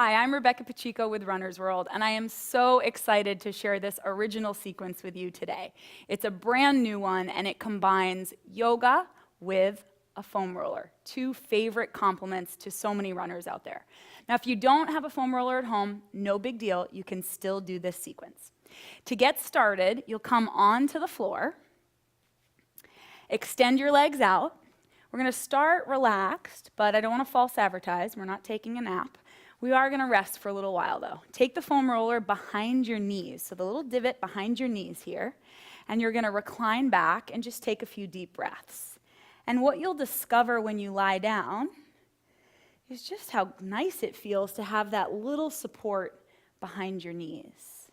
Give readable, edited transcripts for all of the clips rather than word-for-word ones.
Hi, I'm Rebecca Pacheco with Runner's World, and I am so excited to share this original sequence with you today. It's a brand new one, and it combines yoga with a foam roller, two favorite complements to so many runners out there. Now, if you don't have a foam roller at home, no big deal, you can still do this sequence. To get started, you'll come onto the floor, extend your legs out. We're going to start relaxed, but I don't want to false advertise. We're not taking a nap. We are going to rest for a little while, though. Take the foam roller behind your knees, so the little divot behind your knees here, and you're going to recline back and just take a few deep breaths. And what you'll discover when you lie down is just how nice it feels to have that little support behind your knees.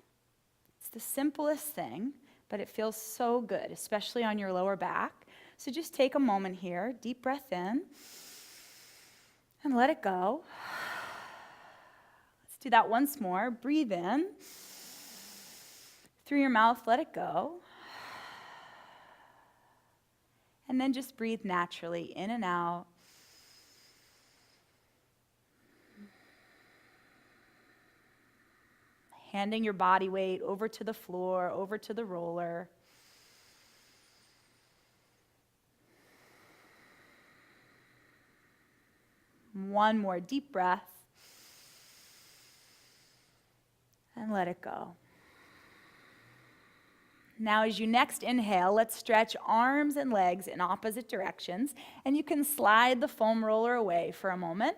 It's the simplest thing, but it feels so good, especially on your lower back. So just take a moment here, deep breath in, and let it go. Let's do that once more. Breathe in. Through your mouth, let it go. And then just breathe naturally in and out. Handing your body weight over to the floor, over to the roller. One more deep breath. And let it go. Now, as you next inhale, let's stretch arms and legs in opposite directions, and you can slide the foam roller away for a moment.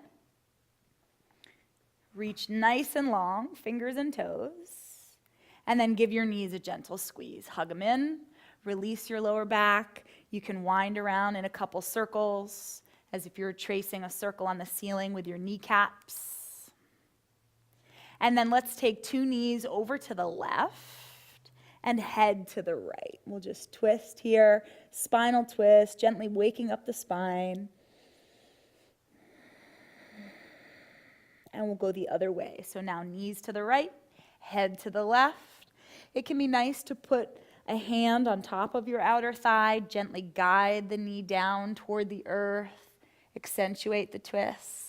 Reach nice and long, fingers and toes, and then give your knees a gentle squeeze. Hug them in, release your lower back. You can wind around in a couple circles, as if you're tracing a circle on the ceiling with your kneecaps. And then let's take two knees over to the left and head to the right. We'll just twist here, spinal twist, gently waking up the spine. And we'll go the other way. So now knees to the right, head to the left. It can be nice to put a hand on top of your outer thigh, gently guide the knee down toward the earth, accentuate the twist.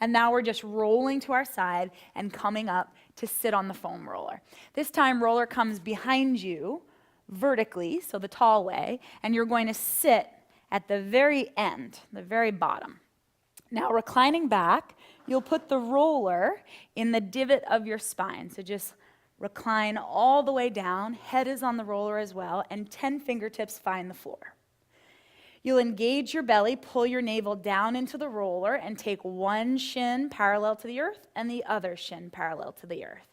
And now we're just rolling to our side and coming up to sit on the foam roller. This time, roller comes behind you vertically, so the tall way, and you're going to sit at the very end, the very bottom. Now, reclining back, you'll put the roller in the divot of your spine. So just recline all the way down, head is on the roller as well, and 10 fingertips find the floor. You'll engage your belly, pull your navel down into the roller, and take one shin parallel to the earth and the other shin parallel to the earth.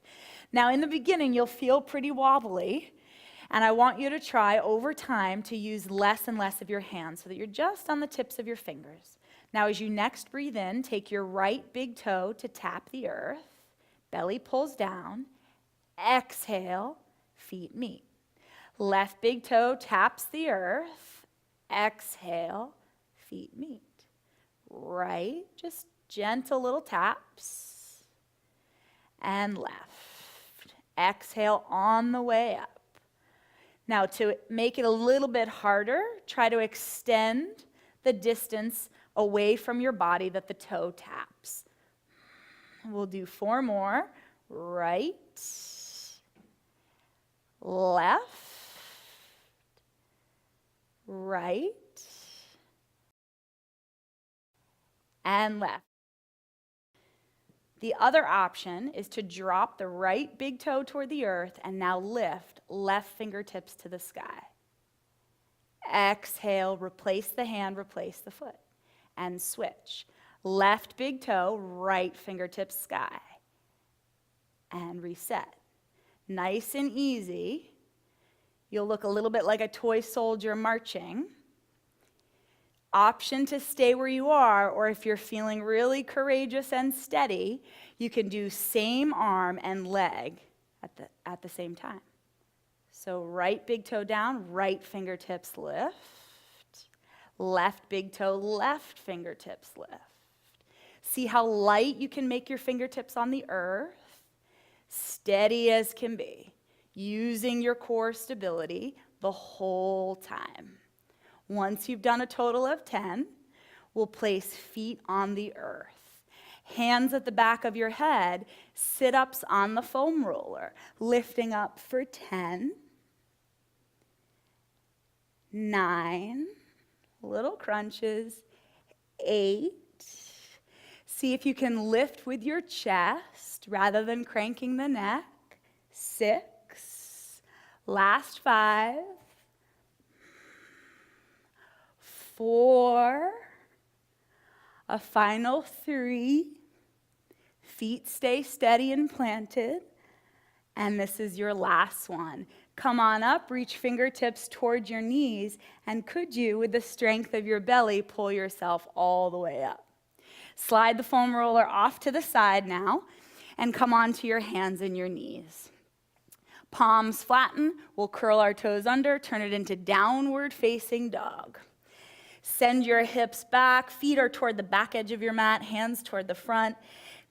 Now, in the beginning, you'll feel pretty wobbly, and I want you to try over time to use less and less of your hands so that you're just on the tips of your fingers. Now, as you next breathe in, take your right big toe to tap the earth, belly pulls down, exhale, feet meet. Left big toe taps the earth, exhale, feet meet. Right, just gentle little taps. And left. Exhale on the way up. Now, to make it a little bit harder, try to extend the distance away from your body that the toe taps. We'll do 4 more. Right, left, right, and left. The other option is to drop the right big toe toward the earth and now lift left fingertips to the sky. Exhale, replace the hand, replace the foot, and switch. Left big toe, right fingertips sky, and reset. Nice and easy. You'll look a little bit like a toy soldier marching. Option to stay where you are, or if you're feeling really courageous and steady, you can do same arm and leg at the same time. So right big toe down, right fingertips lift. Left big toe, left fingertips lift. See how light you can make your fingertips on the earth. Steady as can be, using your core stability the whole time. Once you've done a total of 10, we'll place feet on the earth. Hands at the back of your head, sit-ups on the foam roller, lifting up for 10, 9, little crunches, 8. See if you can lift with your chest rather than cranking the neck. 6, last 5, 4, a final 3. Feet stay steady and planted. And this is your last one. Come on up, reach fingertips towards your knees, and could you, with the strength of your belly, pull yourself all the way up. Slide the foam roller off to the side now, and come onto your hands and your knees. Palms flatten, we'll curl our toes under, turn it into downward facing dog. Send your hips back, feet are toward the back edge of your mat, hands toward the front.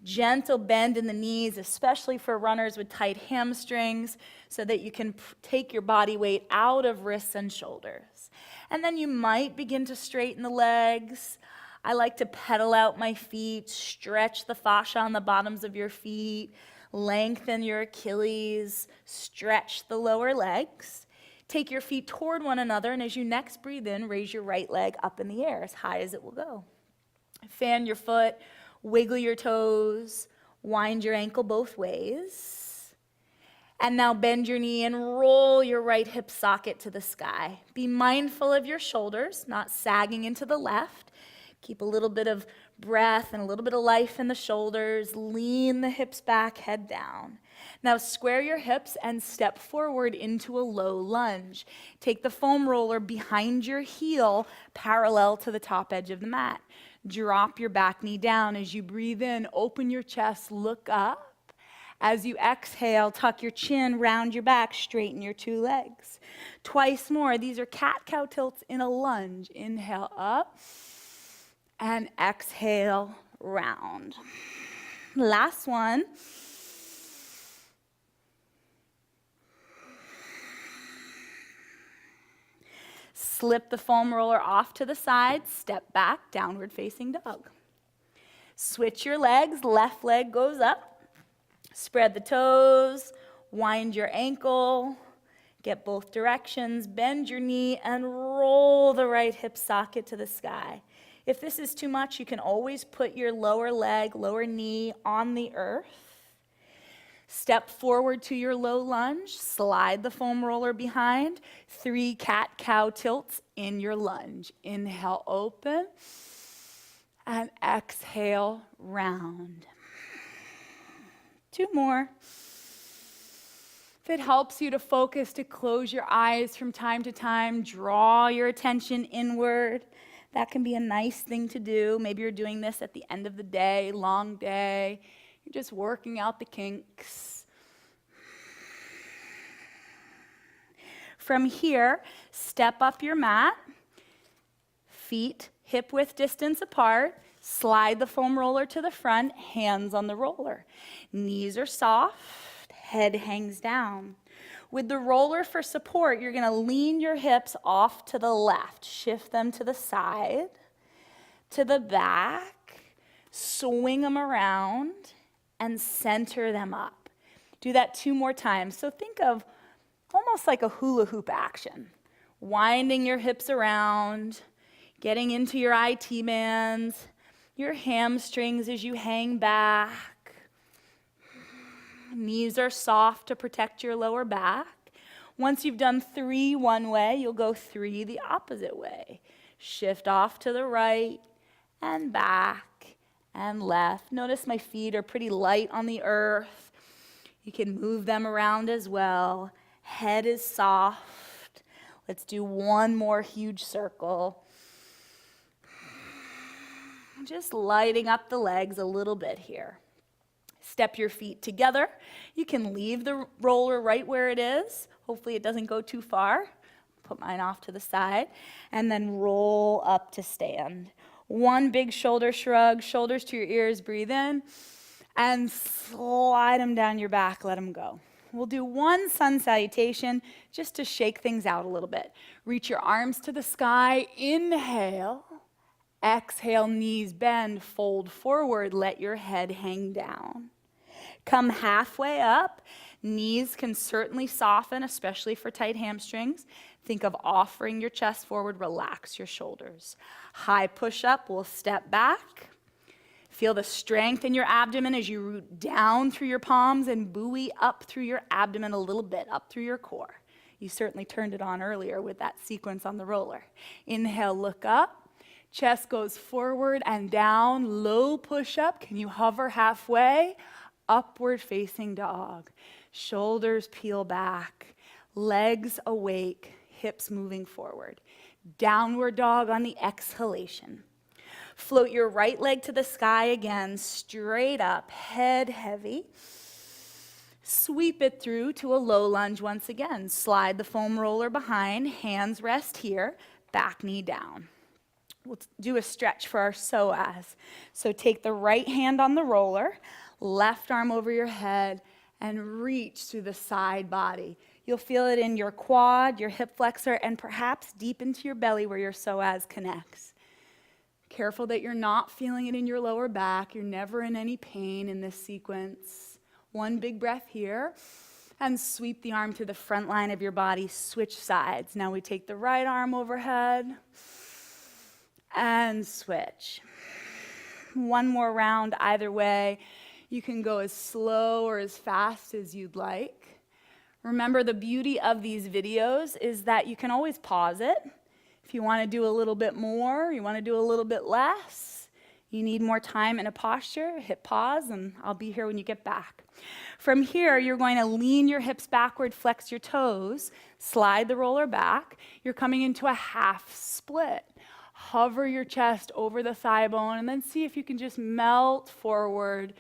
Gentle bend in the knees, especially for runners with tight hamstrings, so that you can take your body weight out of wrists and shoulders. And then you might begin to straighten the legs. I like to pedal out my feet, stretch the fascia on the bottoms of your feet, lengthen your Achilles, stretch the lower legs. Take your feet toward one another, and as you next breathe in, raise your right leg up in the air as high as it will go. Fan your foot, wiggle your toes, wind your ankle both ways. And now bend your knee and roll your right hip socket to the sky. Be mindful of your shoulders, not sagging into the left. Keep a little bit of breath and a little bit of life in the shoulders. Lean the hips back, head down. Now square your hips and step forward into a low lunge. Take the foam roller behind your heel, parallel to the top edge of the mat. Drop your back knee down as you breathe in. Open your chest, look up. As you exhale, tuck your chin, round your back, straighten your 2 legs. Twice more. These are cat-cow tilts in a lunge. Inhale up and exhale, round. Last one. Slip the foam roller off to the side, step back, downward facing dog. Switch your legs, left leg goes up. Spread the toes, wind your ankle, get both directions, bend your knee, and roll the right hip socket to the sky. If this is too much, you can always put your lower leg, lower knee on the earth. Step forward to your low lunge, slide the foam roller behind, 3 cat-cow tilts in your lunge. Inhale, open, and exhale, round. 2 more. If it helps you to focus, to close your eyes from time to time, draw your attention inward. That can be a nice thing to do. Maybe you're doing this at the end of the day, long day. You're just working out the kinks. From here, step up your mat, feet hip-width distance apart, slide the foam roller to the front, hands on the roller. Knees are soft, head hangs down. With the roller for support, you're gonna lean your hips off to the left, shift them to the side, to the back, swing them around, and center them up. Do that 2 more times. So think of almost like a hula hoop action. Winding your hips around, getting into your IT bands, your hamstrings as you hang back. Knees are soft to protect your lower back. Once you've done 3 one way, you'll go 3 the opposite way. Shift off to the right and back and left. Notice my feet are pretty light on the earth. You can move them around as well. Head is soft. Let's do 1 more huge circle. Just lighting up the legs a little bit here. Step your feet together. You can leave the roller right where it is. Hopefully it doesn't go too far. Put mine off to the side. And then roll up to stand. 1 big shoulder shrug, shoulders to your ears, breathe in. And slide them down your back, let them go. We'll do 1 sun salutation just to shake things out a little bit. Reach your arms to the sky, inhale. Exhale, knees bend, fold forward, let your head hang down. Come halfway up. Knees can certainly soften, especially for tight hamstrings. Think of offering your chest forward, relax your shoulders. High push-up, we'll step back. Feel the strength in your abdomen as you root down through your palms and buoy up through your abdomen a little bit, up through your core. You certainly turned it on earlier with that sequence on the roller. Inhale, look up. Chest goes forward and down, low push-up. Can you hover halfway? Upward facing dog. Shoulders peel back, legs awake, hips moving forward. Downward dog on the exhalation. Float your right leg to the sky again, straight up, head heavy. Sweep it through to a low lunge once again. Slide the foam roller behind, hands rest here, back knee down. We'll do a stretch for our psoas. So take the right hand on the roller, left arm over your head, and reach through the side body. You'll feel it in your quad, your hip flexor, and perhaps deep into your belly where your psoas connects. Careful that you're not feeling it in your lower back. You're never in any pain in this sequence. One big breath here, and sweep the arm to the front line of your body. Switch sides. Now we take the right arm overhead, and switch. One more round either way. You can go as slow or as fast as you'd like. Remember, the beauty of these videos is that you can always pause it. If you want to do a little bit more, you want to do a little bit less, you need more time in a posture, hit pause, and I'll be here when you get back. From here, you're going to lean your hips backward, flex your toes, slide the roller back. You're coming into a half split. Hover your chest over the thigh bone, and then see if you can just melt forward,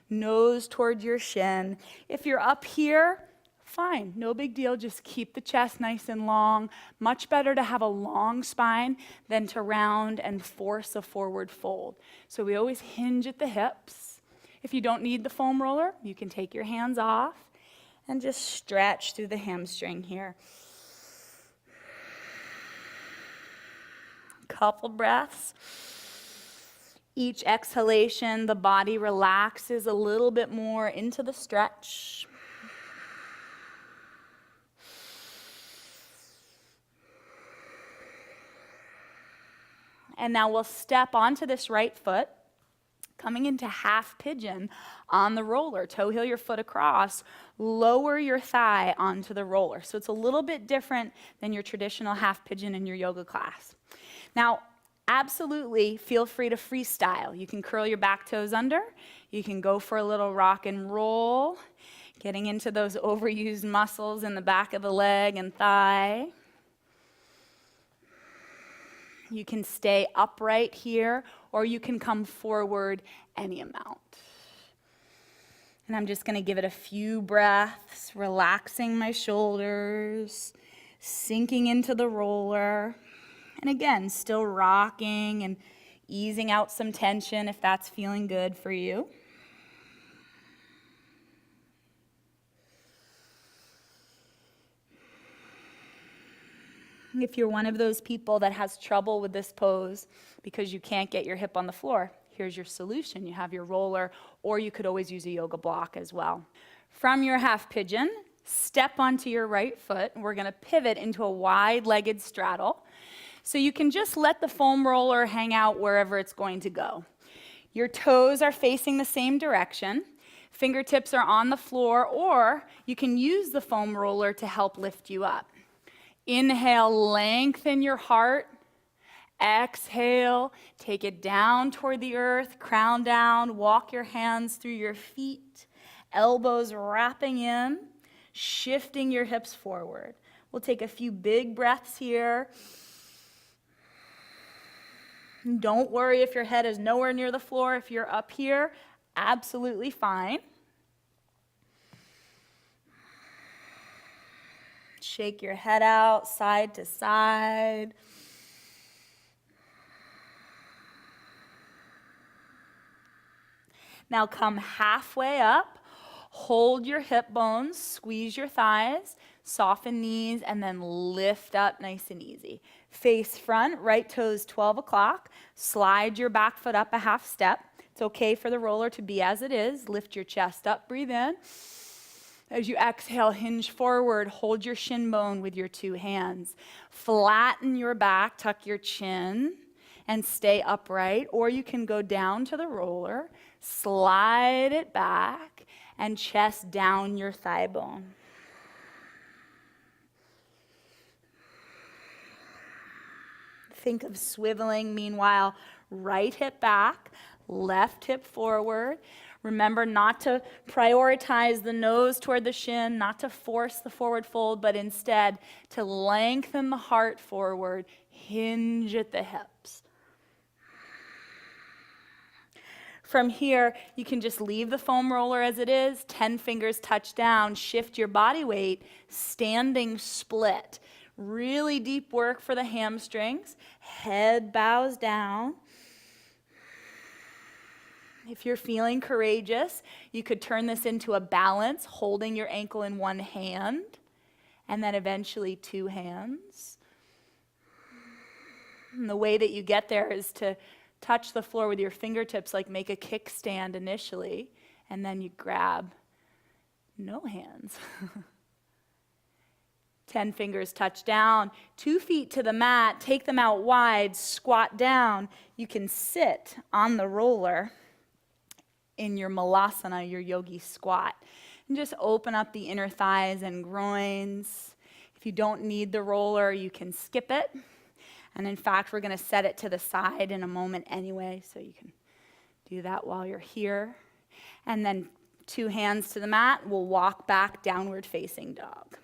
nose toward your shin. If you're up here, fine, no big deal. Just keep the chest nice and long. Much better to have a long spine than to round and force a forward fold. So we always hinge at the hips. If you don't need the foam roller, you can take your hands off and just stretch through the hamstring here. Couple breaths. Each exhalation, the body relaxes a little bit more into the stretch. And now we'll step onto this right foot, coming into half pigeon on the roller. Toe heel your foot across, lower your thigh onto the roller. So it's a little bit different than your traditional half pigeon in your yoga class. Now, absolutely feel free to freestyle. You can curl your back toes under. You can go for a little rock and roll, getting into those overused muscles in the back of the leg and thigh. You can stay upright here, or you can come forward any amount. And I'm just going to give it a few breaths, relaxing my shoulders, sinking into the roller. And again, still rocking and easing out some tension if that's feeling good for you. If you're one of those people that has trouble with this pose because you can't get your hip on the floor, here's your solution. You have your roller, or you could always use a yoga block as well. From your half pigeon, step onto your right foot. We're going to pivot into a wide-legged straddle. So you can just let the foam roller hang out wherever it's going to go. Your toes are facing the same direction. Fingertips are on the floor, or you can use the foam roller to help lift you up. Inhale, lengthen your heart. Exhale, take it down toward the earth, crown down, walk your hands through your feet, elbows wrapping in, shifting your hips forward. We'll take a few big breaths here. Don't worry if your head is nowhere near the floor. If you're up here, absolutely fine. Shake your head out side to side. Now come halfway up. Hold your hip bones, squeeze your thighs, Soften knees and then lift up nice and easy. Face front, right toes 12 o'clock. Slide your back foot up a half step. It's okay for the roller to be as it is. Lift your chest up, breathe in. As you exhale, hinge forward, hold your shin bone with your two hands. Flatten your back, tuck your chin, and stay upright. Or you can go down to the roller, slide it back, and chest down your thigh bone. Think of swiveling, meanwhile, right hip back, left hip forward. Remember not to prioritize the nose toward the shin, not to force the forward fold, but instead to lengthen the heart forward, hinge at the hips. From here, you can just leave the foam roller as it is, 10 fingers touch down, shift your body weight, standing split. Really deep work for the hamstrings. Head bows down. If you're feeling courageous, you could turn this into a balance, holding your ankle in one hand, and then eventually two hands. And the way that you get there is to touch the floor with your fingertips, like make a kickstand initially, and then you grab no hands. 10 fingers touch down, 2 feet to the mat, take them out wide, squat down. You can sit on the roller in your malasana, your yogi squat, and just open up the inner thighs and groins. If you don't need the roller, you can skip it. And in fact, we're going to set it to the side in a moment anyway, so you can do that while you're here. And then 2 hands to the mat, we'll walk back, downward facing dog.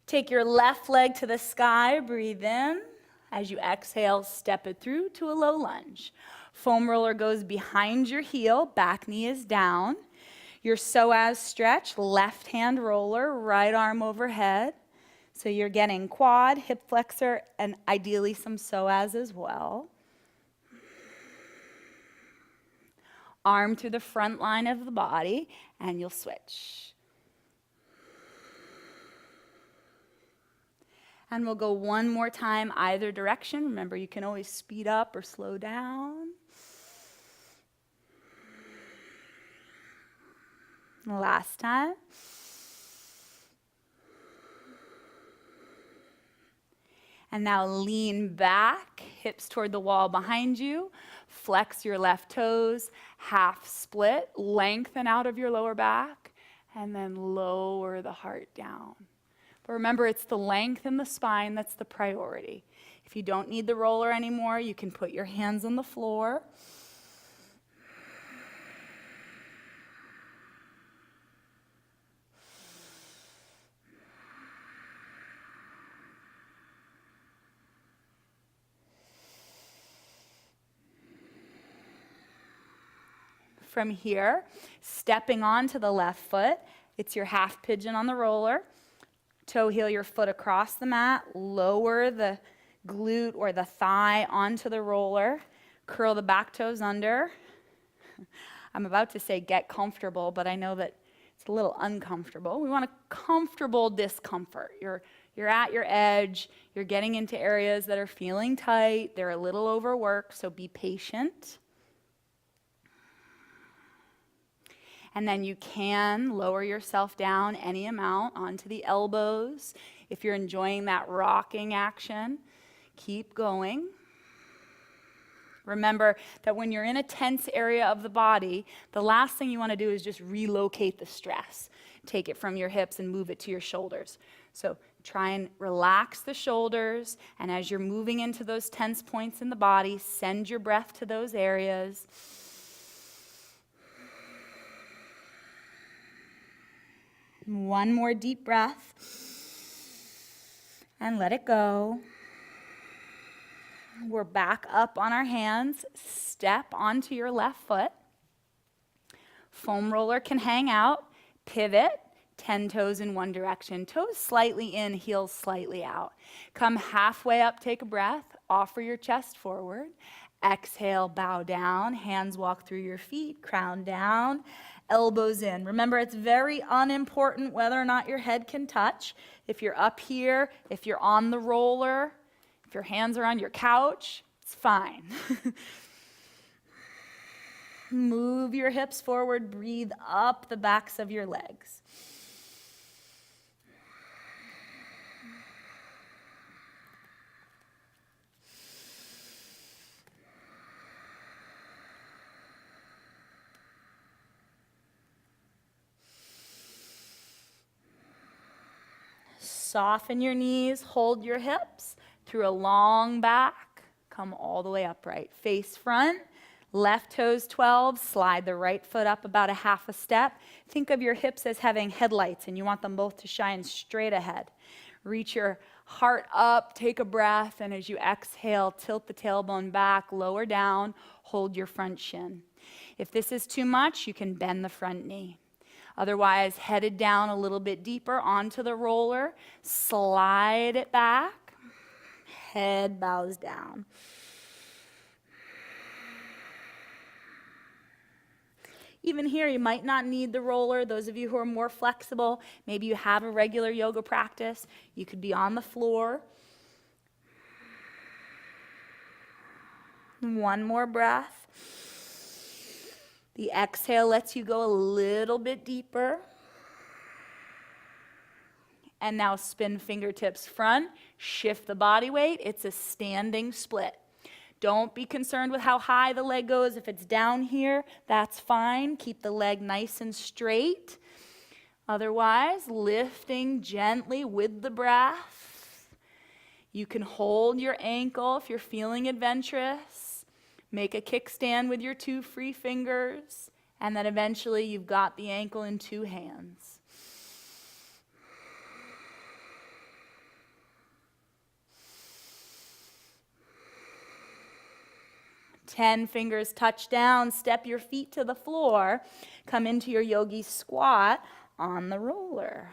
Take your left leg to the sky, breathe in. As you exhale, step it through to a low lunge. Foam roller goes behind your heel, back knee is down. Your psoas stretch, left hand roller, right arm overhead. So you're getting quad, hip flexor, and ideally some psoas as well. Arm through the front line of the body, and you'll switch. And we'll go one more time either direction. Remember, you can always speed up or slow down. Last time. And now lean back, hips toward the wall behind you. Flex your left toes, half split, lengthen out of your lower back, and then lower the heart down. But remember, it's the length in the spine that's the priority. If you don't need the roller anymore, you can put your hands on the floor. From here, stepping onto the left foot, it's your half pigeon on the roller. Toe heel your foot across the mat, lower the glute or the thigh onto the roller, curl the back toes under. I'm about to say get comfortable, but I know that it's a little uncomfortable. We want a comfortable discomfort. You're at your edge, you're getting into areas that are feeling tight, they're a little overworked, so be patient. And then you can lower yourself down any amount onto the elbows. If you're enjoying that rocking action, keep going. Remember that when you're in a tense area of the body, the last thing you want to do is just relocate the stress. Take it from your hips and move it to your shoulders. So try and relax the shoulders, and as you're moving into those tense points in the body, send your breath to those areas. One more deep breath, and let it go. We're back up on our hands. Step onto your left foot. Foam roller can hang out. Pivot, 10 toes in one direction. Toes slightly in, heels slightly out. Come halfway up, take a breath. Offer your chest forward. Exhale, bow down, hands walk through your feet, crown down, elbows in. Remember, it's very unimportant whether or not your head can touch. If you're up here, if you're on the roller, if your hands are on your couch, it's fine. Move your hips forward, breathe up the backs of your legs. Soften your knees, hold your hips through a long back, come all the way upright. Face front, left toes 12, slide the right foot up about a half a step. Think of your hips as having headlights and you want them both to shine straight ahead. Reach your heart up, take a breath, and as you exhale, tilt the tailbone back, lower down, hold your front shin. If this is too much, you can bend the front knee. Otherwise, headed down a little bit deeper onto the roller, slide it back, head bows down. Even here, you might not need the roller. Those of you who are more flexible, maybe you have a regular yoga practice, you could be on the floor. One more breath. The exhale lets you go a little bit deeper. And now spin fingertips front, shift the body weight. It's a standing split. Don't be concerned with how high the leg goes. If it's down here, that's fine. Keep the leg nice and straight. Otherwise, lifting gently with the breath. You can hold your ankle if you're feeling adventurous. Make a kickstand with your 2 free fingers, and then eventually you've got the ankle in 2 hands. Ten fingers touch down, step your feet to the floor, come into your yogi squat on the roller.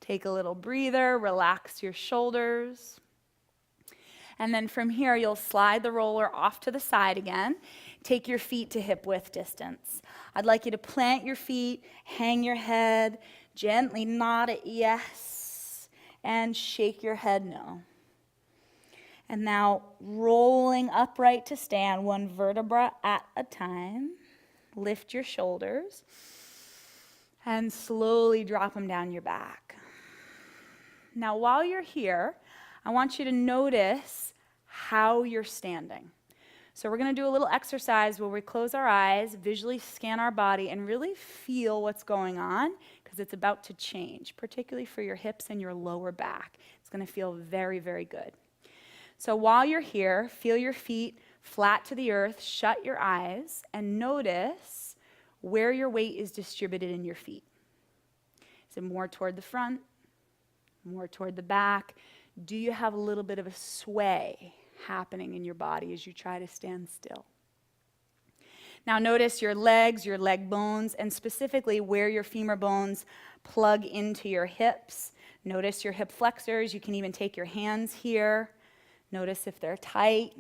Take a little breather, relax your shoulders. And then from here, you'll slide the roller off to the side again. Take your feet to hip width distance. I'd like you to plant your feet, hang your head, gently nod it yes, and shake your head no. And now rolling upright to stand, 1 vertebra at a time. Lift your shoulders and slowly drop them down your back. Now while you're here, I want you to notice how you're standing. So we're going to do a little exercise where we close our eyes, visually scan our body, and really feel what's going on because it's about to change, particularly for your hips and your lower back. It's going to feel very, very good. So while you're here, feel your feet flat to the earth, shut your eyes, and notice where your weight is distributed in your feet. Is it more toward the front? More toward the back? Do you have a little bit of a sway happening in your body as you try to stand still? Now notice your legs, your leg bones, and specifically where your femur bones plug into your hips. Notice your hip flexors. You can even take your hands here. Notice if they're tight,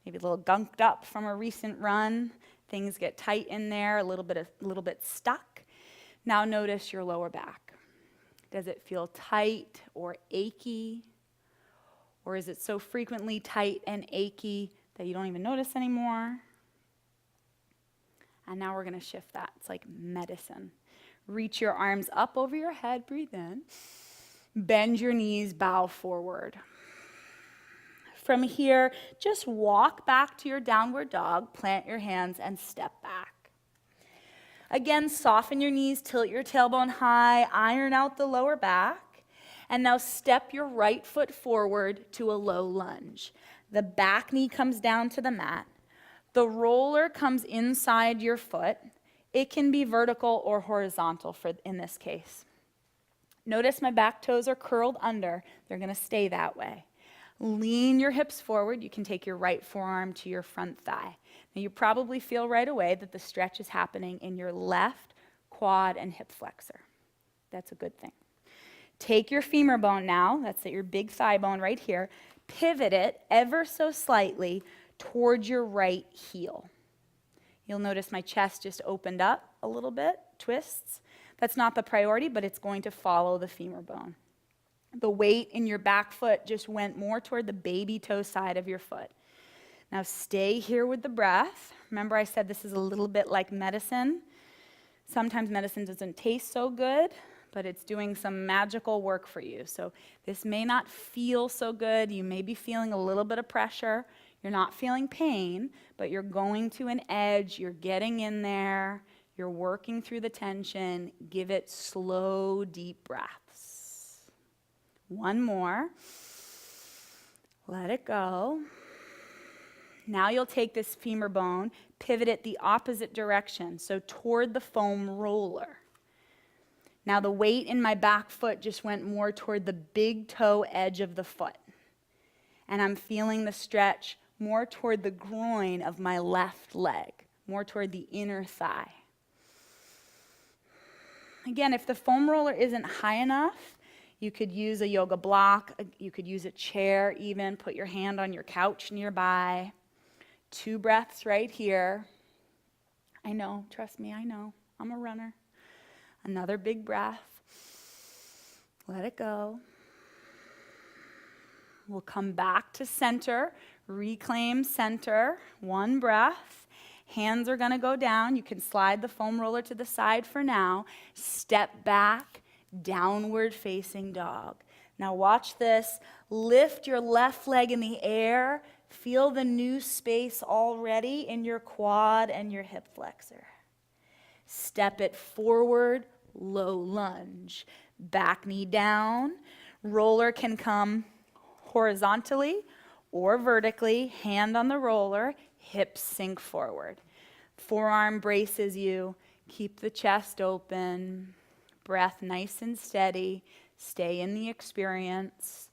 maybe a little gunked up from a recent run. Things get tight in there, a little bit stuck. Now notice your lower back. Does it feel tight or achy? Or is it so frequently tight and achy that you don't even notice anymore? And now we're going to shift that. It's like medicine. Reach your arms up over your head, breathe in. Bend your knees, bow forward. From here, just walk back to your downward dog, plant your hands, and step back. Again, soften your knees, tilt your tailbone high, iron out the lower back, and now step your right foot forward to a low lunge. The back knee comes down to the mat. The roller comes inside your foot. It can be vertical or horizontal in this case. Notice my back toes are curled under. They're going to stay that way. Lean your hips forward. You can take your right forearm to your front thigh. Now you probably feel right away that the stretch is happening in your left quad and hip flexor. That's a good thing. Take your femur bone now, that's your big thigh bone right here, Pivot it ever so slightly towards your right heel. You'll notice my chest just opened up a little bit, twists. That's not the priority, but it's going to follow the femur bone. The weight in your back foot just went more toward the baby toe side of your foot. Now stay here with the breath. Remember I said this is a little bit like medicine. Sometimes medicine doesn't taste so good, but it's doing some magical work for you. So this may not feel so good. You may be feeling a little bit of pressure. You're not feeling pain, but you're going to an edge. You're getting in there. You're working through the tension. Give it slow, deep breaths. One more. Let it go. Now you'll take this femur bone, pivot it the opposite direction, so toward the foam roller. Now the weight in my back foot just went more toward the big toe edge of the foot. And I'm feeling the stretch more toward the groin of my left leg, more toward the inner thigh. Again, if the foam roller isn't high enough, you could use a yoga block, you could use a chair even, put your hand on your couch nearby. 2 breaths right here. I know, trust me, I know. I'm a runner. Another big breath. Let it go. We'll come back to center, reclaim center. 1 breath. Hands are gonna go down. You can slide the foam roller to the side for now. Step back, downward facing dog. Now watch this. Lift your left leg in the air. Feel the new space already in your quad and your hip flexor. Step it forward, low lunge. Back knee down. Roller can come horizontally or vertically. Hand on the roller, hips sink forward. Forearm braces you. Keep the chest open. Breath nice and steady. Stay in the experience.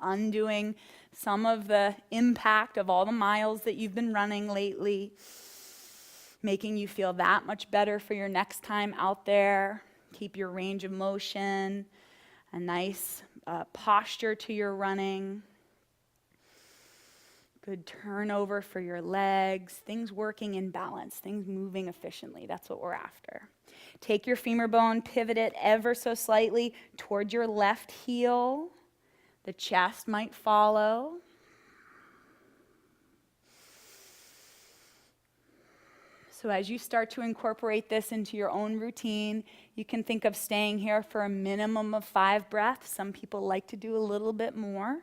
Undoing some of the impact of all the miles that you've been running lately, making you feel that much better for your next time out there. Keep your range of motion, a nice posture to your running. Good turnover for your legs, things working in balance, things moving efficiently. That's what we're after. Take your femur bone, pivot it ever so slightly toward your left heel. The chest might follow. So as you start to incorporate this into your own routine, you can think of staying here for a minimum of 5 breaths. Some people like to do a little bit more.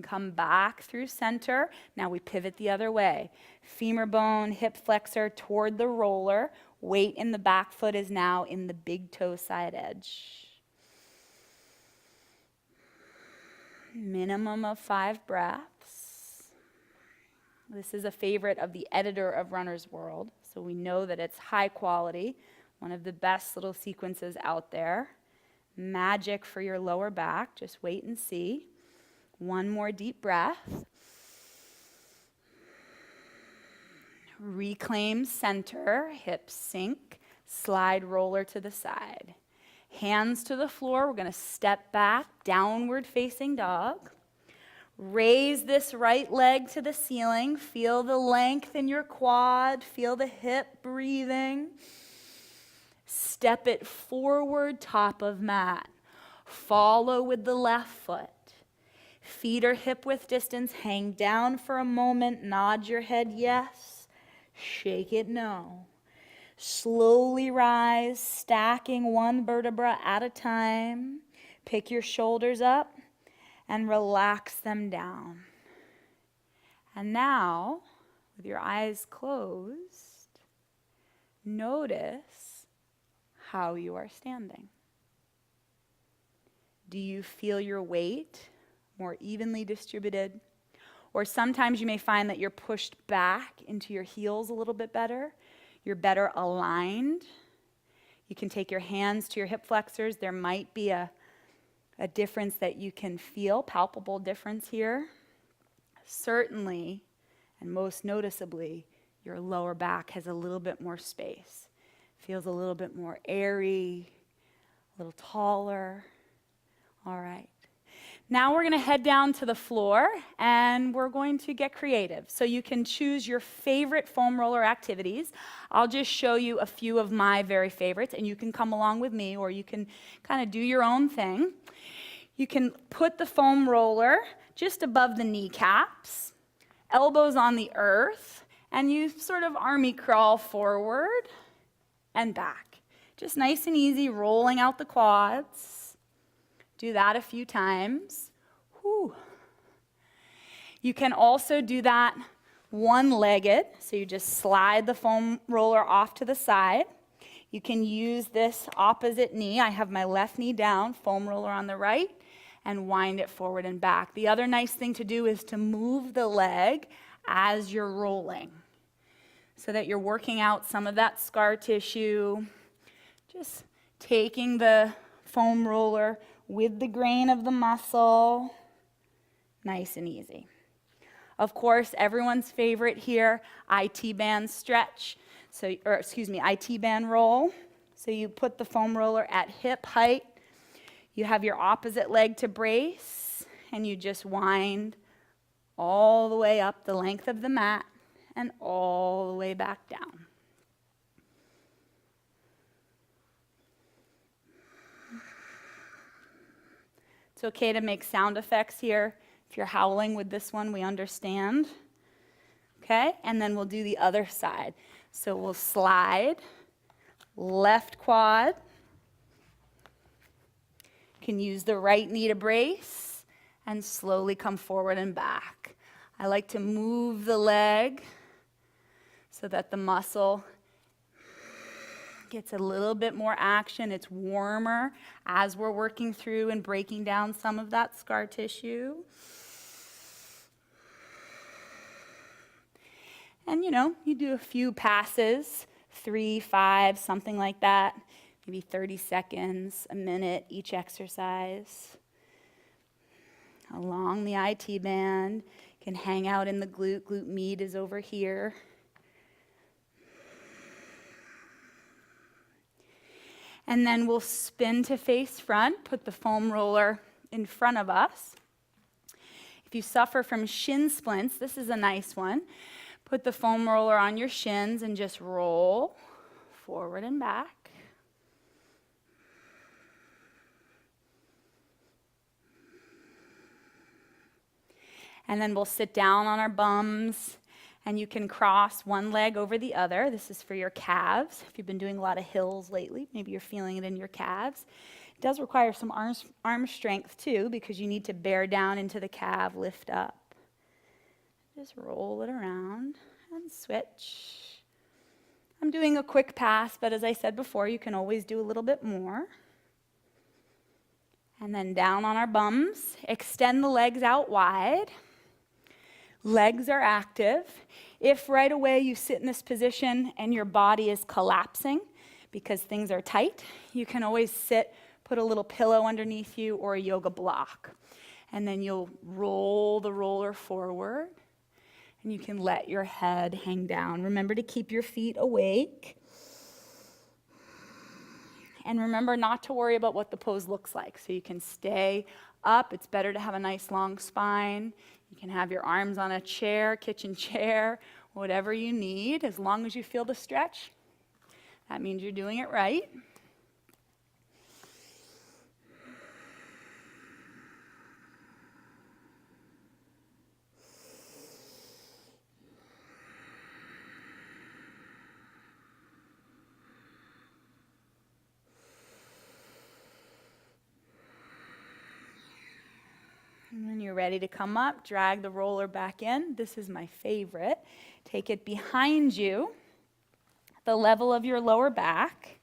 Come back through center. Now we pivot the other way. Femur bone, hip flexor toward the roller. Weight in the back foot is now in the big toe side edge. Minimum of 5 breaths. This is a favorite of the editor of Runner's World, so we know that it's high quality. One of the best little sequences out there. Magic for your lower back. Just wait and see. 1 more deep breath. Reclaim center, hips sink, slide roller to the side. Hands to the floor, we're gonna step back, downward facing dog. Raise this right leg to the ceiling. Feel the length in your quad, feel the hip breathing. Step it forward, top of mat. Follow with the left foot. Feet are hip width distance. Hang down for a moment. Nod your head yes. Shake it no. Slowly rise, stacking 1 vertebra at a time. Pick your shoulders up and relax them down. And now, with your eyes closed, notice how you are standing. Do you feel your weight more evenly distributed? Or sometimes you may find that you're pushed back into your heels a little bit better. You're better aligned. You can take your hands to your hip flexors. There might be a difference that you can feel, palpable difference here. certainly, and most noticeably, your lower back has a little bit more space. Feels a little bit more airy, a little taller. All right. Now we're going to head down to the floor and we're going to get creative. So you can choose your favorite foam roller activities. I'll just show you a few of my very favorites and you can come along with me or you can kind of do your own thing. You can put the foam roller just above the kneecaps, elbows on the earth, and you sort of army crawl forward and back. Just nice and easy, rolling out the quads. Do that a few times. Whew. You can also do that one-legged, so you just slide the foam roller off to the side. You can use this opposite knee. I have my left knee down, foam roller on the right, and wind it forward and back. The other nice thing to do is to move the leg as you're rolling so that you're working out some of that scar tissue. Just taking the foam roller with the grain of the muscle, nice and easy. Of course, everyone's favorite here, IT band stretch, IT band roll. So you put the foam roller at hip height, you have your opposite leg to brace, and you just wind all the way up the length of the mat and all the way back down. It's okay to make sound effects here. If you're howling with this one, we understand. Okay, and then we'll do the other side. So we'll slide, left quad. You can use the right knee to brace and slowly come forward and back. I like to move the leg so that the muscle gets a little bit more action. It's warmer as we're working through and breaking down some of that scar tissue. And you do a few passes, 3, 5, something like that, maybe 30 seconds, a minute each exercise. Along the IT band, you can hang out in the glute med is over here. And then we'll spin to face front, put the foam roller in front of us. If you suffer from shin splints, this is a nice one. Put the foam roller on your shins and just roll forward and back. And then we'll sit down on our bums. And you can cross one leg over the other. This is for your calves. If you've been doing a lot of hills lately, maybe you're feeling it in your calves. It does require some arm strength too, because you need to bear down into the calf, lift up. Just roll it around and switch. I'm doing a quick pass, but as I said before, you can always do a little bit more. And then down on our bums, extend the legs out wide. Legs are active. If right away you sit in this position and your body is collapsing because things are tight, you can always sit, put a little pillow underneath you or a yoga block. And then you'll roll the roller forward and you can let your head hang down. Remember to keep your feet awake. And remember not to worry about what the pose looks like. So you can stay up. It's better to have a nice long spine. You can have your arms on a chair, kitchen chair, whatever you need. As long as you feel the stretch, that means you're doing it right. And when you're ready to come up, drag the roller back in. This is my favorite. Take it behind you, the level of your lower back.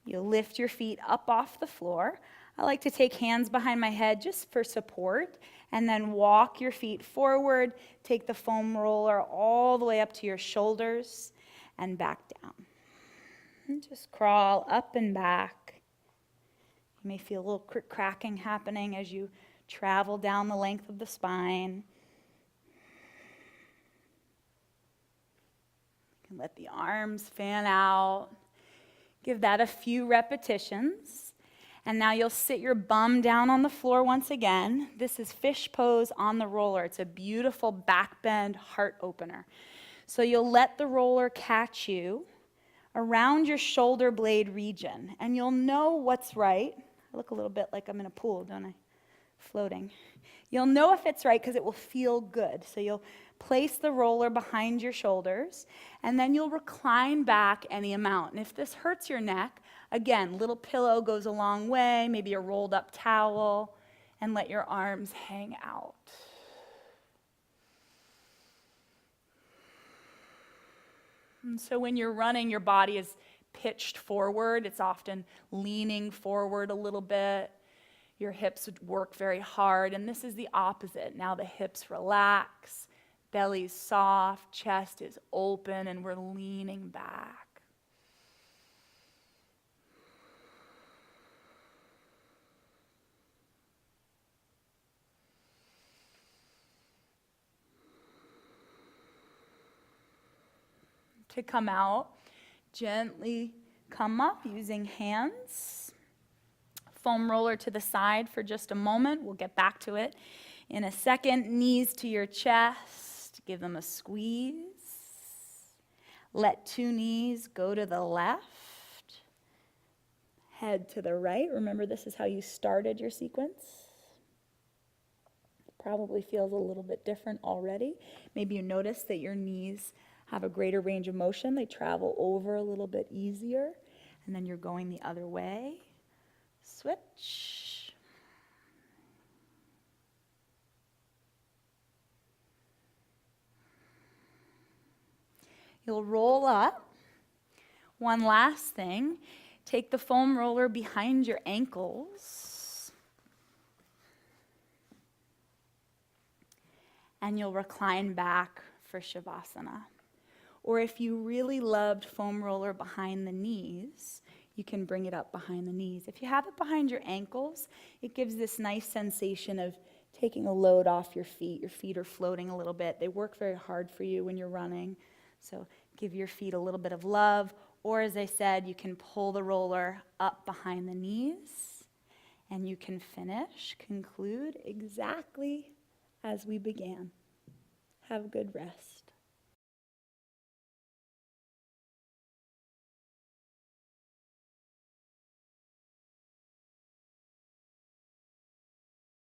You'll lift your feet up off the floor. I like to take hands behind my head just for support, and then walk your feet forward. Take the foam roller all the way up to your shoulders and back down. And just crawl up and back. You may feel a little cracking happening as you travel down the length of the spine. You can let the arms fan out. Give that a few repetitions. And now you'll sit your bum down on the floor once again. This is fish pose on the roller. It's a beautiful back bend heart opener. So you'll let the roller catch you around your shoulder blade region, and you'll know what's right. I look a little bit like I'm in a pool, don't I? Floating. You'll know if it's right because it will feel good. So you'll place the roller behind your shoulders, and then you'll recline back any amount. And if this hurts your neck, again, little pillow goes a long way, maybe a rolled up towel, and let your arms hang out. And so when you're running, your body is pitched forward. It's often leaning forward a little bit. Your hips would work very hard, and this is the opposite. Now the hips relax, belly's soft, chest is open, and we're leaning back. To come out, gently come up using hands. Foam roller to the side for just a moment. We'll get back to it in a second. Knees to your chest. Give them a squeeze. Let two knees go to the left. Head to the right. Remember, this is how you started your sequence. Probably feels a little bit different already. Maybe you notice that your knees have a greater range of motion. They travel over a little bit easier. And then you're going the other way. Switch. You'll roll up. One last thing. Take the foam roller behind your ankles. And you'll recline back for Shavasana. Or if you really loved foam roller behind the knees, you can bring it up behind the knees. If you have it behind your ankles, it gives this nice sensation of taking a load off your feet. Your feet are floating a little bit. They work very hard for you when you're running. So give your feet a little bit of love. Or as I said, you can pull the roller up behind the knees. And you can conclude exactly as we began. Have a good rest.